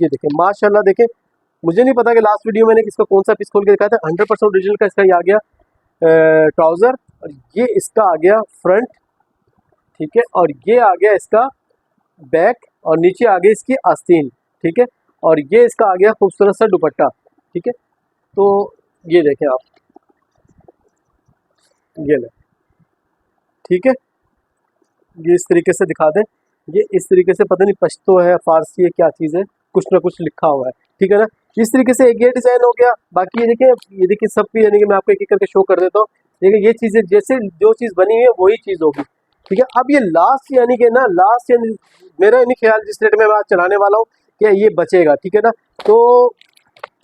ये देखें माशाल्लाह, देखें मुझे नहीं पता कि लास्ट वीडियो मैंने इसका कौन सा पीस खोल के दिखाया था। 100% ओरिजिनल का इसका ये आ गया ट्राउज़र और ये इसका आ गया फ्रंट, ठीक है। और ये आ गया इसका बैक और नीचे आ गई इसकी आस्तीन, ठीक है। और ये इसका आ गया खूबसूरत सा दुपट्टा, ठीक है। तो ये देखें आप, ये ले, ठीक है। ये इस तरीके से दिखा दें, ये इस तरीके से पता नहीं पश्तो है फारसी है क्या चीज़ है, कुछ ना कुछ लिखा हुआ है, ठीक है ना। इस तरीके से एक ये डिज़ाइन हो गया। बाकी ये देखिए सबकी यानी कि मैं आपको एक एक करके शो कर देता हूँ। देखिए ये चीज़ें जैसे जो चीज़ बनी हुई है वही चीज़ होगी, ठीक है। अब ये लास्ट यानी कि ना, लास्ट यानी मेरा नहीं ख्याल जिस रेट में मैं आज चलाने वाला हूँ कि ये बचेगा, ठीक है ना। तो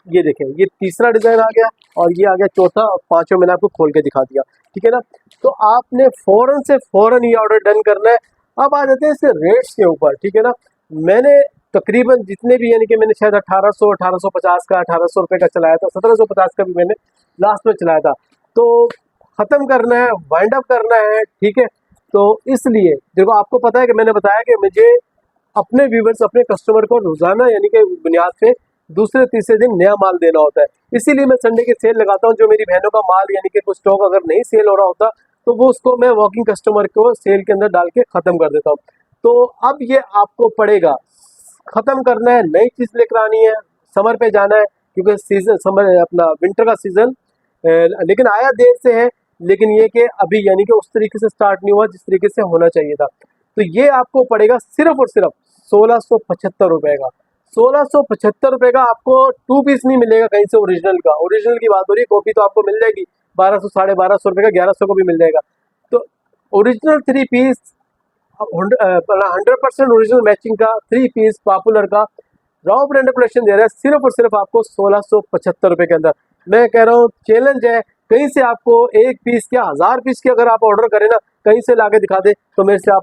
ये देखें, ये तीसरा डिज़ाइन आ गया और ये आ गया चौथा, और पांचवा मैंने आपको खोल के दिखा दिया, ठीक है ना। तो आपने फौरन से फौरन ये ऑर्डर डन करना है। अब आ जाते हैं इसके रेट्स के ऊपर, ठीक है ना। मैंने तकरीबन जितने भी, यानी कि मैंने शायद 1800, 1850 का, 1800 रुपये का चलाया था, 1750 का भी मैंने लास्ट में चलाया था। तो ख़त्म करना है, वाइंड अप करना है, ठीक है। तो इसलिए देखो, आपको पता है कि मैंने बताया कि मुझे अपने व्यूवर्स, अपने कस्टमर को रोजाना यानी कि बुनियाद पे दूसरे तीसरे दिन नया माल देना होता है। इसीलिए मैं संडे की सेल लगाता हूँ। जो मेरी बहनों का माल यानी कि कुछ स्टॉक अगर नहीं सेल हो रहा होता, तो वो उसको मैं वॉकिंग कस्टमर को सेल के अंदर डाल के ख़त्म कर देता हूँ। तो अब ये आपको पड़ेगा, ख़त्म करना है, नई चीज़ लेकर आनी है, समर पे जाना है, क्योंकि सीजन समर अपना विंटर का सीज़न लेकिन आया देर से है, लेकिन ये कि अभी यानी कि उस तरीके से स्टार्ट नहीं हुआ जिस तरीके से होना चाहिए था। तो ये आपको पड़ेगा सिर्फ और सिर्फ 1675 रुपये का। 1675 रुपये का आपको 2 पीस नहीं मिलेगा कहीं से ओरिजिनल का। ओरिजिनल की बात हो रही है, कॉपी तो आपको मिल जाएगी 1200, 1250 रुपये का, 1100 को भी मिल जाएगा। तो ओरिजिनल 3 पीस 100% ओरिजिनल मैचिंग का 3 पीस पॉपुलर का रॉ ब्रांड कलेक्शन दे रहा है सिर्फ और सिर्फ आपको 1675 रुपये के अंदर। मैं कह रहा हूँ चैलेंज है, कहीं से आपको 1 पीस क्या 1000 पीस की अगर आप ऑर्डर करें ना, कहीं से लाके दिखा दे, तो मेरे से आप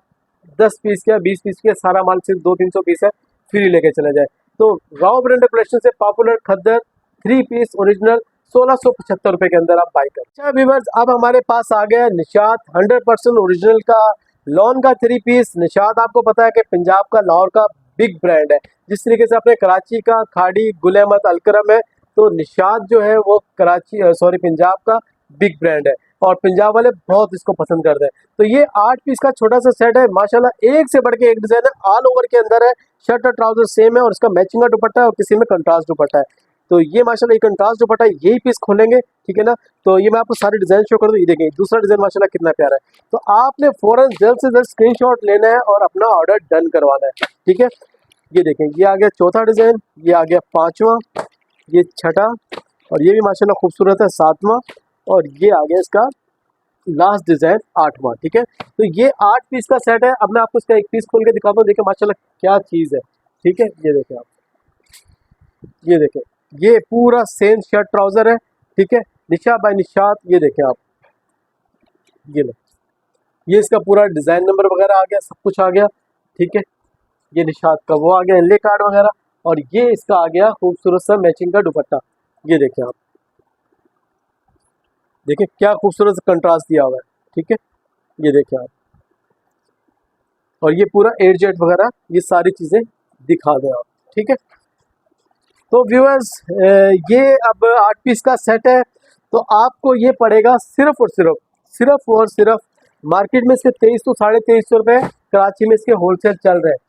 10 पीस क्या 20 पीस के सारा माल सिर्फ 200-300 पीस है फ्री लेके चले जाए। तो रॉ ब्रांड कलेक्शन से पॉपुलर खद्दर 3 पीस ओरिजिनल 1675 रुपये के अंदर आप बाई कर। अच्छा व्यूअर्स, अब हमारे पास आ गया निशात 100% ओरिजिनल का लॉन का 3 पीस। निशात आपको पता है कि पंजाब का, लाहौर का बिग ब्रांड है। जिस तरीके से अपने कराची का खाड़ी, गुल अहमद, अलकरम है, तो निशात जो है वो पंजाब का बिग ब्रांड है और पंजाब वाले बहुत इसको पसंद करते हैं। तो ये 8 पीस का छोटा सा सेट है, माशाल्लाह एक से बढ़ के एक डिजाइन है, ऑल ओवर के अंदर है, शर्ट और ट्राउजर सेम है और इसका मैचिंग का दुपट्टा है और किसी में कंट्रास्ट दुपट्टा है। तो ये माशाल्लाह ये कंट्रास्ट दुपट्टा है, यही पीस खोलेंगे, ठीक है ना। तो ये मैं आपको सारे डिजाइन शो कर दूं, ये देखें दूसरा डिजाइन माशाल्लाह कितना प्यारा है। तो आपने फौरन जल्द से जल्द स्क्रीनशॉट लेना है और अपना ऑर्डर डन करवाना है, ठीक है। ये देखें, ये आ गया चौथा डिजाइन, ये आ गया पांचवा, ये छठा, और ये भी माशाल्लाह खूबसूरत है सातवां, और ये आ गया इसका लास्ट डिजाइन आठवां, ठीक है। तो ये 8 पीस का सेट है। अब मैं आपको इसका एक पीस खोल के दिखाता हूँ, देखिए माशाल्लाह क्या चीज़ है, ठीक है। ये देखें आप, ये देखें, ये पूरा सेम शर्ट ट्राउजर है, ठीक है, निशा बाय निशात। ये देखें आप, ये लो, ये इसका पूरा डिजाइन नंबर वगैरह आ गया, सब कुछ आ गया, ठीक है। ये निशात का वो आ गया इनले कार्ड वगैरह, और ये इसका आ गया खूबसूरत सा मैचिंग का दुपट्टा। ये देखें आप, देखिए क्या खूबसूरत कंट्रास्ट दिया हुआ है, ठीक है। ये देखें आप, और ये पूरा एयरजेट वगैरह ये सारी चीज़ें दिखा दें आप, ठीक है। तो व्यूअर्स, ये अब 8 पीस का सेट है, तो आपको ये पड़ेगा सिर्फ और सिर्फ मार्केट में इसके 2300 साढ़े 2300 रुपये, कराची में इसके होलसेल चल रहे हैं।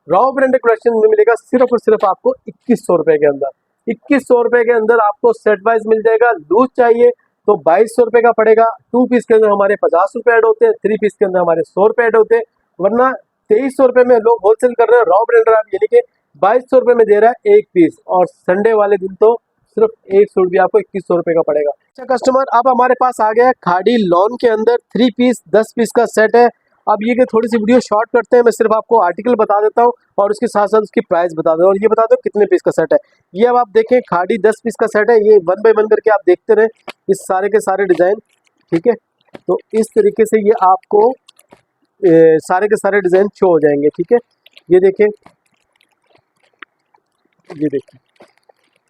रॉ ब्रांड कलेक्शन में मिलेगा सिर्फ और सिर्फ आपको 2100 रुपये के अंदर। 2100 रुपये के अंदर आपको सेट वाइज मिल जाएगा। लूज चाहिए तो 2200 रुपये का पड़ेगा। 2 पीस के अंदर हमारे 50 रुपये ऐड होते हैं, 3 पीस के अंदर हमारे 100 रुपये ऐड होते हैं, वरना 2300 रुपये में लोग होलसेल कर रहे हैं। रॉ ब्रांड यानी कि 2200 रुपये में दे रहा है एक पीस, और संडे वाले दिन तो सिर्फ एक सूट भी आपको 2100 रुपये का पड़ेगा। अच्छा कस्टमर, अब हमारे पास आ गया है खाड़ी लॉन के अंदर 3 पीस 10 पीस का सेट है। अब ये कि थोड़ी सी वीडियो शॉर्ट करते हैं, मैं सिर्फ आपको आर्टिकल बता देता हूँ और उसके साथ साथ उसकी प्राइस बता दूँ, और ये बता दो कितने पीस का सेट है। ये अब आप देखें, खाड़ी 10 पीस का सेट है। ये 1 बाय 1 करके आप देखते रहे इस सारे के सारे डिज़ाइन, ठीक है। तो इस तरीके से ये आपको सारे के सारे डिज़ाइन शो हो जाएंगे, ठीक है। ये देखें, ये देखिए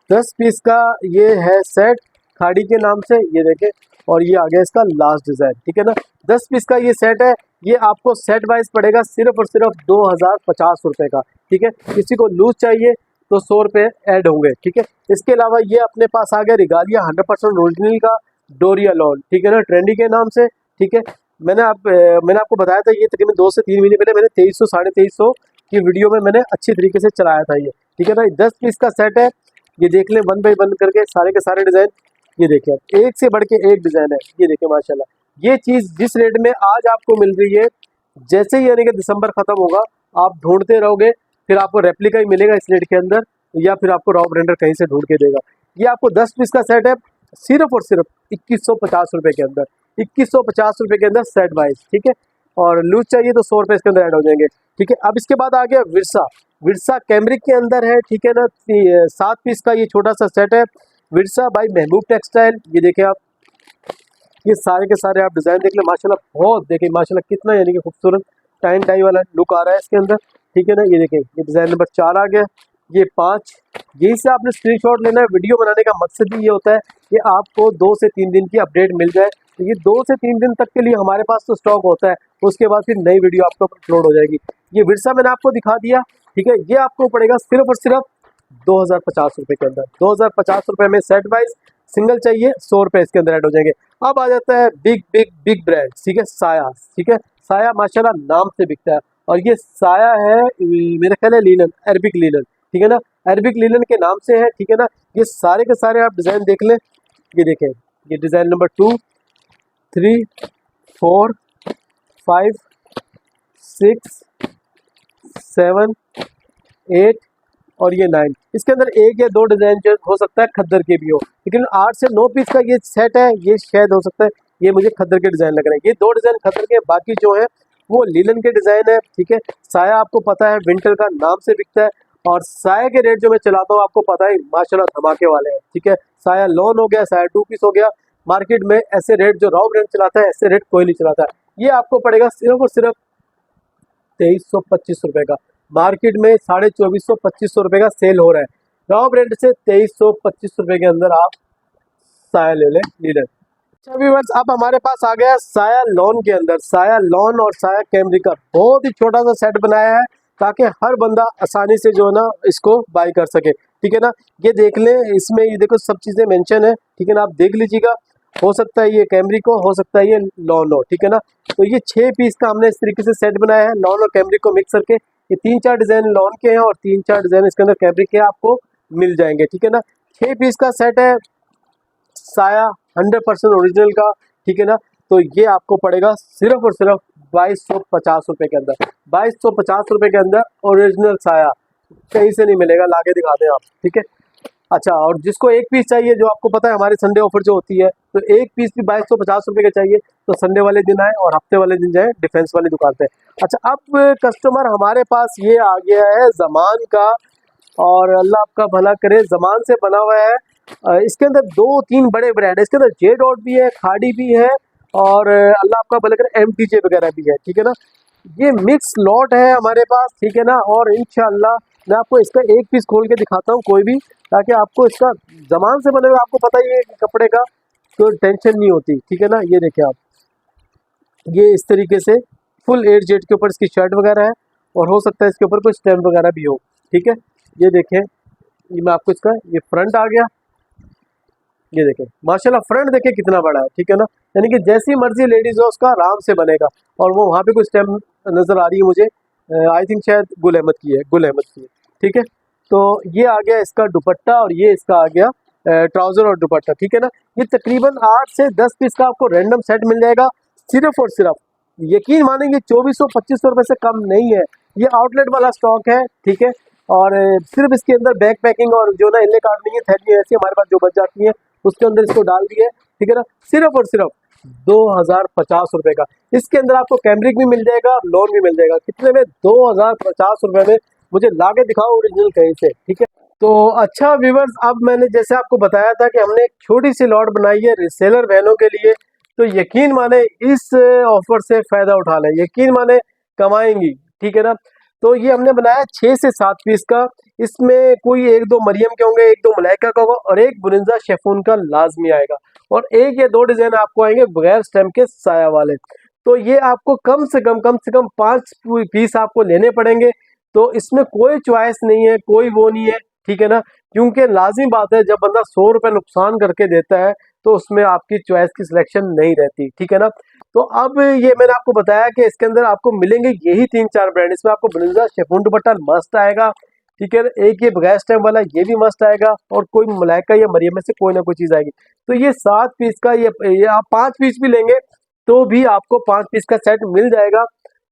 10 पीस का ये है सेट खाड़ी के नाम से, ये देखें, और ये आ गया इसका लास्ट डिज़ाइन, ठीक है ना। 10 पीस का ये सेट है, ये आपको सेट वाइज पड़ेगा सिर्फ और सिर्फ 2050 रुपये का, ठीक है। किसी को लूज चाहिए तो 100 रुपये ऐड होंगे, ठीक है। इसके अलावा ये अपने पास आ गया रिगालिया 100% ओरिजिनल का डोरिया लॉन, ठीक है ना, ट्रेंडी के नाम से, ठीक है। मैंने आपको बताया था, ये तकरीबन 2 से 3 महीने पहले मैंने 2300 साढ़े 2300 की वीडियो में मैंने अच्छी तरीके से चलाया था ये, ठीक है ना। 10 पीस का सेट है, ये देख लें 1 बाय 1 करके सारे के सारे डिज़ाइन। ये देखिए आप, एक से बढ़ के एक डिज़ाइन है। ये देखिए माशाल्लाह, ये चीज़ जिस रेट में आज आपको मिल रही है, जैसे ही यानी कि दिसंबर ख़त्म होगा आप ढूंढते रहोगे, फिर आपको रेप्लिका ही मिलेगा इस रेट के अंदर, या फिर आपको रॉ ब्रांडर कहीं से ढूंढ के देगा। ये आपको 10 पीस का सेट है सिर्फ और सिर्फ 2150 रुपये के अंदर, 2150 रुपये के अंदर सेट वाइज, ठीक है। और लूज चाहिए तो 100 रुपये इसके अंदर ऐड हो जाएंगे, ठीक है। अब इसके बाद आ गया विरसा कैमरिक के अंदर है, ठीक है ना। 7 पीस का ये छोटा सा सेट है, विरसा बाई महबूब टेक्सटाइल। ये देखें आप, ये सारे के सारे आप डिज़ाइन देख लें, माशाल्लाह बहुत देखें माशाल्लाह कितना यानी कि खूबसूरत टाइन टाई वाला लुक आ रहा है इसके अंदर, ठीक है ना। ये देखें, ये डिज़ाइन नंबर 4 आ गया, ये 5, यही से आपने स्क्रीनशॉट लेना है। वीडियो बनाने का मकसद ही ये होता है कि आपको 2 से 3 दिन की अपडेट मिल जाए। तो ये 2 से 3 दिन तक के लिए हमारे पास तो स्टॉक होता है, उसके बाद फिर नई वीडियो आपको अपलोड हो जाएगी। ये विरसा मैंने आपको दिखा दिया, ठीक है। ये आपको पड़ेगा सिर्फ और सिर्फ 2050 रुपये के अंदर। 2050 रुपये में सेट वाइज सिंगल चाहिए 100 रुपये इसके अंदर ऐड हो जाएंगे। अब आ जाता है बिग बिग बिग ब्रांड, ठीक है, साया, ठीक है। साया माशाल्लाह नाम से बिकता है, और ये साया है मेरा ख्याल है लिनन, अरबिक लिनन, ठीक है ना, अरबिक लिनन के नाम से है, ठीक है ना। ये सारे के सारे आप डिज़ाइन देख लें, ये देखें, ये डिज़ाइन नंबर 2, 3, 4, 5, 6, 7, 8 और ये 9। इसके अंदर 1 या 2 डिज़ाइन जो हो सकता है खद्दर के भी हो, लेकिन 8 से 9 पीस का ये सेट है, ये शायद हो सकता है ये मुझे खद्दर के डिज़ाइन लग रहे हैं। ये 2 डिज़ाइन खद्दर के, बाकी जो है वो लीलन के डिज़ाइन है, ठीक है। साया आपको पता है विंटर का नाम से बिकता है, और साया के रेट जो मैं चलाता हूँ आपको पता है माशाल्लाह धमाके वाले हैं, ठीक है। साया लॉन हो गया, साया 2 पीस हो गया, मार्केट में ऐसे रेट जो रॉ ब्रांड चलाता है ऐसे रेट कोई नहीं चलाता है। ये आपको पड़ेगा सिर्फ और सिर्फ 2325 रुपये का। मार्केट में 2450-2500 रुपये का सेल हो रहा है, रॉ ब्रांड से 2325 रुपये के अंदर आप साया ले लें लीलन। अच्छा व्यूअर्स, अब हमारे पास आ गया साया लॉन के अंदर, साया लॉन और साया कैमरी का बहुत ही छोटा सा सेट बनाया है, ताकि हर बंदा आसानी से जो है ना इसको बाय कर सके, ठीक है ना। ये देख लें, इसमें ये देखो सब चीज़ें मेंशन है, ठीक है ना, आप देख लीजिएगा। हो सकता है ये कैमरी को, हो सकता है ये लॉन हो, ठीक है ना। तो ये 6 पीस का हमने इस तरीके से सेट बनाया है, लॉन और कैमरी को मिक्स करके। ये 3-4 डिज़ाइन लॉन के हैं और 3-4 डिज़ाइन इसके अंदर कैमरी के आपको मिल जाएंगे, ठीक है ना। 6 पीस का सेट है साया 100% ओरिजिनल का, ठीक है ना। तो ये आपको पड़ेगा सिर्फ और सिर्फ 2250 रुपये के अंदर। 2250 रुपये के अंदर ओरिजिनल साया कहीं से नहीं मिलेगा, लाके दिखा दें आप, ठीक है। अच्छा, और जिसको 1 पीस चाहिए, जो आपको पता है हमारी संडे ऑफर जो होती है, तो 1 पीस भी 2250 रुपये का चाहिए, तो संडे वाले दिन आए और हफ्ते वाले दिन जाए डिफेंस वाली दुकान पे। अच्छा, अब कस्टमर हमारे पास ये आ गया है ज़मान का, और अल्लाह आपका भला करे, ज़मान से बना हुआ है। इसके अंदर 2-3 बड़े ब्रांड है, इसके अंदर जे डॉट भी है, खाड़ी भी है, और अल्लाह आपका भला करे MTJ वगैरह भी है, ठीक है ना। ये मिक्स लॉट है हमारे पास, ठीक है ना। और इंशाल्लाह मैं आपको इसका 1 पीस खोल के दिखाता हूँ कोई भी, ताकि आपको इसका ज़मान से बने हुए आपको पता ही है कि कपड़े का तो टेंशन नहीं होती, ठीक है ना। ये देखें आप, ये इस तरीके से फुल 8 जेट के ऊपर इसकी शर्ट वगैरह है, और हो सकता है इसके ऊपर कोई स्टैम्प वगैरह भी हो, ठीक है। ये देखें, ये मैं आपको इसका ये फ्रंट आ गया, ये देखें माशाल्लाह फ्रंट देखें कितना बड़ा है, ठीक है ना। यानी कि जैसी मर्जी लेडीज़ हो उसका आराम से बनेगा। और वो वहाँ पे कोई स्टैम्प नज़र आ रही है मुझे, आई थिंक शायद गुल अहमद की है, गुल अहमद की है, ठीक है। तो ये आ गया इसका दुपट्टा, और ये इसका आ गया ट्राउज़र और दुपट्टा, ठीक है ना। ये तकरीबन 8 से 10 पीस का आपको रैंडम सेट मिल जाएगा, सिर्फ और सिर्फ यकीन मानेंगे 2400-2500 रुपये से कम नहीं है। ये आउटलेट वाला स्टॉक है, ठीक है। और सिर्फ इसके अंदर बैक पैकिंग और जो ना इनले कार्ड नहीं है, थैली ऐसी हमारे पास जो बच जाती है उसके अंदर इसको डाल दिए, ठीक है ना। सिर्फ और सिर्फ 2050 रुपये का। इसके अंदर आपको कैमरिक भी मिल जाएगा, लोन भी मिल जाएगा। कितने में? 2050 रुपये में। मुझे लाके दिखाओ ओरिजिनल कहीं से, ठीक है। तो अच्छा व्यूवर्स, अब मैंने जैसे आपको बताया था कि हमने एक छोटी सी लॉट बनाई है रिसेलर बहनों के लिए, तो यकीन माने इस ऑफर से फ़ायदा उठा लें, यकीन माने कमाएंगी, ठीक है ना। तो ये हमने बनाया 6 से 7 पीस का। इसमें कोई 1-2 मरियम के होंगे, 1-2 मलाइका का होगा, और 1 बुनिंजा शेफून का लाजमी आएगा, और 1 या 2 डिज़ाइन आपको आएंगे बगैर स्टैम्प के साया वाले। तो ये आपको कम से कम 5 पीस आपको लेने पड़ेंगे। तो इसमें कोई चॉइस नहीं है, कोई वो नहीं है, ठीक है ना। क्योंकि लाजिम बात है, जब बंदा 100 रुपये नुकसान करके देता है तो उसमें आपकी चॉइस की सिलेक्शन नहीं रहती, ठीक है ना। तो अब ये मैंने आपको बताया कि इसके अंदर आपको मिलेंगे यही 3-4 ब्रांड। इसमें आपको ब्रिंजा शिफॉन दुपट्टा मस्त आएगा, ठीक है। एक ये बगैर स्टैम्प वाला ये भी मस्त आएगा, और कोई मलाइका या मरियम में से कोई ना कोई चीज़ आएगी। तो ये 7 पीस का, ये आप 5 पीस भी लेंगे तो भी आपको 5 पीस का सेट मिल जाएगा,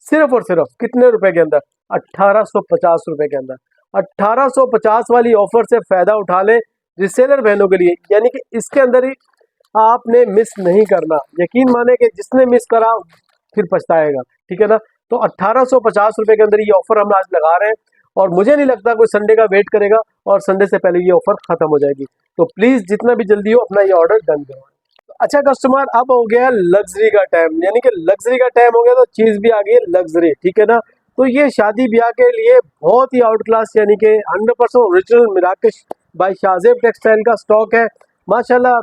सिर्फ और सिर्फ कितने रुपए के अंदर? 1850 रुपये के अंदर। 1850 वाली ऑफर से फ़ायदा उठा लें रिसेलर बहनों के लिए, यानी कि इसके अंदर ही आपने मिस नहीं करना। यकीन माने कि जिसने मिस करा फिर पछताएगा, ठीक है ना। तो 1850 रुपये के अंदर ये ऑफर हम आज लगा रहे हैं, और मुझे नहीं लगता कोई संडे का वेट करेगा और संडे से पहले ये ऑफर खत्म हो जाएगी। तो प्लीज जितना भी जल्दी हो अपना ये ऑर्डर डन करो। अच्छा कस्टमर, अब हो गया लग्जरी का टाइम, यानी कि लग्जरी का टाइम हो गया तो चीज भी आ गई है लग्जरी, ठीक है ना। तो ये शादी ब्याह के लिए बहुत ही आउट क्लास, यानी कि 100% ओरिजिनल मिराकेश बाय शाहजेब टेक्सटाइल का स्टॉक है माशाल्लाह।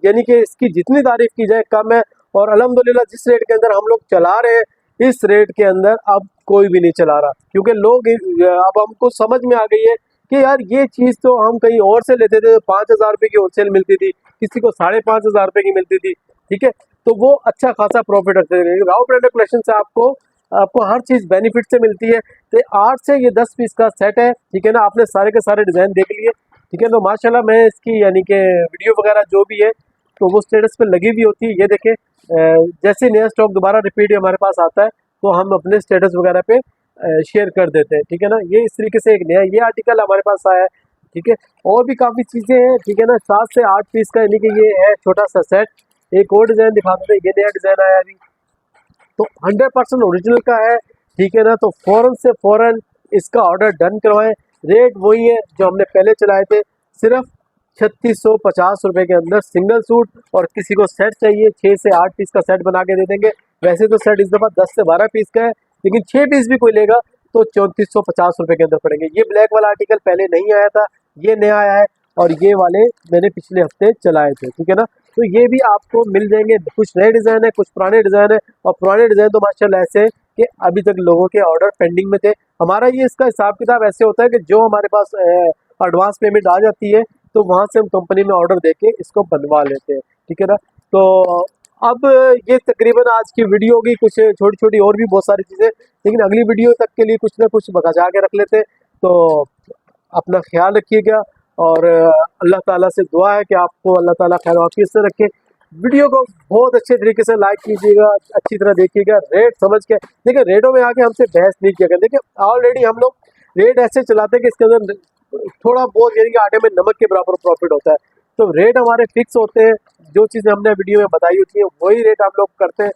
यानी कि इसकी जितनी तारीफ की जाए कम है। और अल्हम्दुलिल्लाह जिस रेट के अंदर हम लोग चला रहे हैं इस रेट के अंदर अब कोई भी नहीं चला रहा, क्योंकि लोग अब हमको समझ में आ गई है कि यार ये चीज़ तो हम कहीं और से लेते थे, 5,000 रुपये की होलसेल मिलती थी, किसी को 5,500 रुपये की मिलती थी, ठीक है। तो वो अच्छा खासा प्रॉफिट रखते थे। राव ब्रांडेड कलेक्शन से आपको आपको हर चीज़ बेनिफिट से मिलती है। तो 8 से ये 10 पीस का सेट है, ठीक है ना। आपने सारे के सारे डिज़ाइन देख लिए, ठीक है। तो माशाल्लाह मैं इसकी यानी कि वीडियो वगैरह जो भी है तो वो स्टेटस पे लगी हुई होती है। ये देखें, जैसे नया स्टॉक दोबारा रिपीट हमारे पास आता है तो हम अपने स्टेटस वगैरह पे शेयर कर देते हैं, ठीक है ना। ये इस तरीके से एक नया ये आर्टिकल हमारे पास आया है, ठीक है। और भी काफ़ी चीज़ें हैं, ठीक है ना। 7 से 8 पीस का यानी कि ये है छोटा सा सेट। एक और डिज़ाइन दिखाते हैं, ये नया डिज़ाइन आया अभी, तो 100% ओरिजिनल का है, ठीक है ना। तो फ़ौरन से फ़ौरन इसका ऑर्डर डन करवाएं। रेट वही है जो हमने पहले चलाए थे, सिर्फ 3650 रुपये के अंदर सिंगल सूट। और किसी को सेट चाहिए 6 से 8 पीस का सेट बना के दे देंगे। वैसे तो सेट इस दफ़ा 10 से 12 पीस का है, लेकिन 6 पीस भी कोई लेगा तो 3450 रुपये के अंदर पड़ेंगे। ये ब्लैक वाला आर्टिकल पहले नहीं आया था, ये नया आया है। और ये वाले मैंने पिछले हफ्ते चलाए थे, ठीक है ना। तो ये भी आपको मिल जाएंगे। कुछ नए डिज़ाइन है, कुछ पुराने डिज़ाइन है। और पुराने डिज़ाइन तो माशाल्लाह ऐसे हैं कि अभी तक लोगों के ऑर्डर पेंडिंग में थे। हमारा ये इसका हिसाब किताब ऐसे होता है कि जो हमारे पास एडवांस पेमेंट आ जाती है तो वहाँ से हम कंपनी में ऑर्डर देके इसको बनवा लेते हैं, ठीक है ना। तो अब ये तकरीबन आज की वीडियो होगी, कुछ छोटी छोटी और भी बहुत सारी चीज़ें, लेकिन अगली वीडियो तक के लिए कुछ ना कुछ बचा के रख लेते हैं। तो अपना ख्याल रखिएगा और अल्लाह ताला से दुआ है कि आपको अल्लाह ताला खैर वाफियत से रखे। वीडियो को बहुत अच्छे तरीके से लाइक कीजिएगा, अच्छी तरह देखिएगा, रेट समझ के देखिए। रेटों में आके हमसे बहस नहीं किया करें। देखिए ऑलरेडी हम लोग रेट ऐसे चलाते हैं कि इसके अंदर थोड़ा बहुत यानी कि आटे में नमक के बराबर प्रॉफिट होता है। तो रेट हमारे फिक्स होते हैं, जो चीज़ें हमने वीडियो में बताई होती है वही रेट हम लोग करते हैं।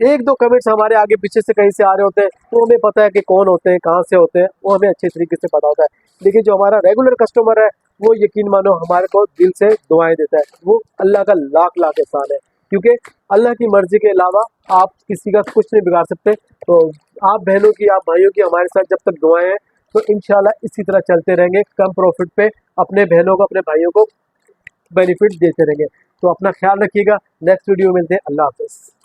एक दो कमेंट्स हमारे आगे पीछे से कहीं से आ रहे होते हैं तो हमें पता है कि कौन होते हैं, कहाँ से होते हैं, वो हमें अच्छे तरीके से पता होता है। लेकिन जो हमारा रेगुलर कस्टमर है वो यकीन मानो हमारे को दिल से दुआएं देता है, वो अल्लाह का लाख लाख एहसान है। क्योंकि अल्लाह की मर्जी के अलावा आप किसी का कुछ नहीं बिगाड़ सकते। तो आप बहनों की, आप भाइयों की हमारे साथ जब तक दुआएं हैं तो इंशाल्लाह इसी तरह चलते रहेंगे, कम प्रॉफिट पे अपने बहनों को, अपने भाइयों को बेनिफिट देते रहेंगे। तो अपना ख्याल रखिएगा। नेक्स्ट वीडियो मिलते हैं। अल्लाह हाफ़िज़।